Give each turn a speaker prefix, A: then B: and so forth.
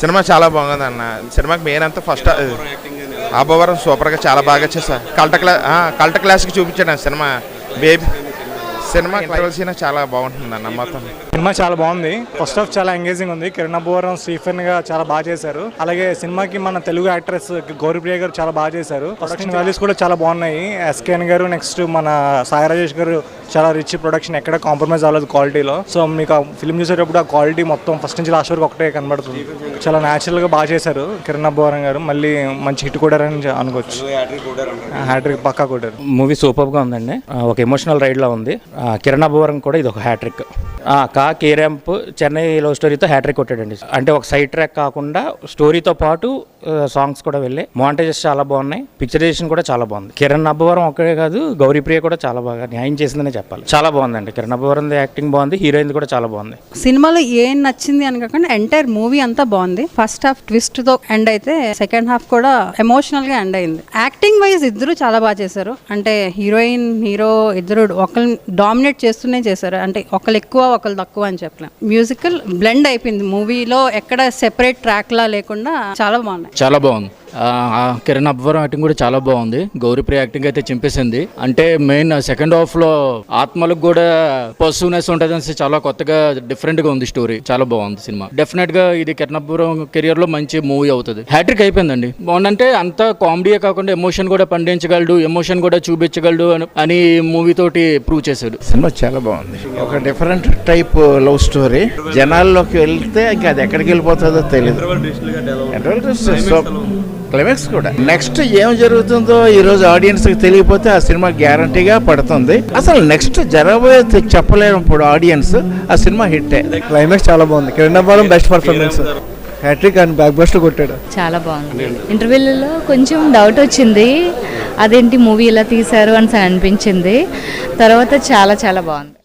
A: Cinema చాలా బాగుంది అన్న. సినిమాకి మెయిన్ అంతా ఫస్ట్ అబ్బవరం సూపర్గా చాలా బాగా చేశారు. కల్ట క్లాస్కి చూపించాడు సినిమా. బేబీ సినిమా ఇంటర్వెల్ సీన్ చాలా బాగుంటుంది అన్న. మొత్తం
B: సినిమా చాలా బాగుంది. ఫస్ట్ హాఫ్ చాలా ఎంగేజింగ్ ఉంది. కిరణ్ అబ్బవరం స్టీఫెన్ గా చాలా బాగా చేశారు. అలాగే సినిమాకి మన తెలుగు యాక్ట్రెస్ గౌరీప్రియ గారు చాలా బాగా చేశారు. ప్రొడక్షన్ వాల్యూస్ కూడా చాలా బాగున్నాయి. ఎస్కేఎన్ గారు నెక్స్ట్ మన సాయి రాజేష్ గారు చాలా రిచ్ ప్రొడక్షన్, ఎక్కడ కాంప్రమైజ్ అవ్వలేదు క్వాలిటీలో. సో మీకు ఆ ఫిల్మ్ చూసేటప్పుడు ఆ క్వాలిటీ మొత్తం ఫస్ట్ నుంచి లాస్ట్ వరకు ఒకటే కనబడుతుంది. చాలా న్యాచురల్ గా బాగా చేశారు కిరణ్ అబ్బవరం గారు. మళ్ళీ మంచి హిట్ కూడా అనుకోవచ్చు. హ్యాట్రిక్ పక్కా కొట్టారు.
C: మూవీ సూపర్ గా ఉందండి. ఒక ఎమోషనల్ రైడ్ లా ఉంది. కిరణ్ అబ్బవరం కూడా ఇది ఒక హ్యాట్రిక్. కేరాంప్ Chennai love స్టోరీతో hat trick కొట్టాడండి. అంటే ఒక సైడ్ ట్రాక్ కాకుండా స్టోరీతో పాటు సాంగ్స్ కూడా వెళ్ళి మాంటేజెస్ చాలా బాగున్నాయి. పిక్చరైజేషన్ కూడా చాలా బాగుంది. కిరణ్ అబ్బవరం ఒక్కడే కాదు, గౌరీప్రియ కూడా చాలా బాగా న్యాయం చేసిందనే చెప్పాలి. చాలా బాగుందండి. కిరణ్ అబ్బవరం యాక్టింగ్ బాగుంది, హీరోయిన్ కూడా చాలా బాగుంది.
D: సినిమాలో ఏం నచ్చింది అని కాకుండా ఎంటైర్ మూవీ అంతా బాగుంది. ఫస్ట్ హాఫ్ ట్విస్ట్ తో ఎండ్ అయితే సెకండ్ హాఫ్ కూడా ఎమోషనల్ గా ఎండ్ అయింది. యాక్టింగ్ వైజ్ ఇద్దరు చాలా బాగా చేశారు. అంటే హీరోయిన్ హీరో ఇద్దరు ఒకరిని డామినేట్ చేస్తూనే చేశారు. అంటే ఒకరు ఎక్కువ ఒకరు తక్కువ అని చెప్పలేం. మ్యూజికల్ బ్లెండ్ అయిపోయింది మూవీలో. ఎక్కడ సెపరేట్ ట్రాక్ లా లేకుండా చాలా బాగున్నాయి.
E: చాలా బాగుంది. కిరణ్ అబ్బవరం యాక్టింగ్ కూడా చాలా బాగుంది. గౌరీప్రియ యాక్టింగ్ అయితే చింపేసింది. అంటే మెయిన్ సెకండ్ హాఫ్ లో ఆత్మలకు కూడా పర్సూనెస్ ఉంటుంది. చాలా కొత్తగా డిఫరెంట్ గా ఉంది స్టోరీ. చాలా బాగుంది సినిమా. డెఫినెట్ గా ఇది కిరణ్ అబ్బవరం కెరియర్ లో మంచి మూవీ అవుతుంది. హ్యాట్రిక్ అయిపోయిందండి. బాగుందంటే అంత కామెడీయే కాకుండా ఎమోషన్ కూడా పండించగలడు, ఎమోషన్ కూడా చూపించగలడు అని మూవీ తోటి ప్రూవ్ చేశాడు.
A: సినిమా చాలా బాగుంది. ఒక డిఫరెంట్ టైప్ లవ్ స్టోరీ. జనాల్లోకి వెళ్తే ఇంకా అది ఎక్కడికి వెళ్ళిపోతుందో తెలియదు. క్లైమాక్స్ కూడా నెక్స్ట్ ఏం జరుగుతుందో ఈ రోజు ఆడియన్స్ కి తెలియకపోతే ఆ సినిమా గ్యారంటీగా పడుతుంది. అసలు నెక్స్ట్ జరగబోయే చెప్పలేనప్పుడు ఆడియన్స్ ఆ సినిమా హిట్.
B: క్లైమాక్స్ చాలా బాగుంది. Kiran Abbavaram best performance. Hattrick and బ్యాక్ బస్ట్ కొట్టాడు.
F: చాలా బాగుంది. ఇంటర్వ్యూలలో కొంచెం డౌట్ వచ్చింది, అదేంటి మూవీ ఇలా తీశారు అని అనిపించింది. తర్వాత చాలా చాలా బాగుంది.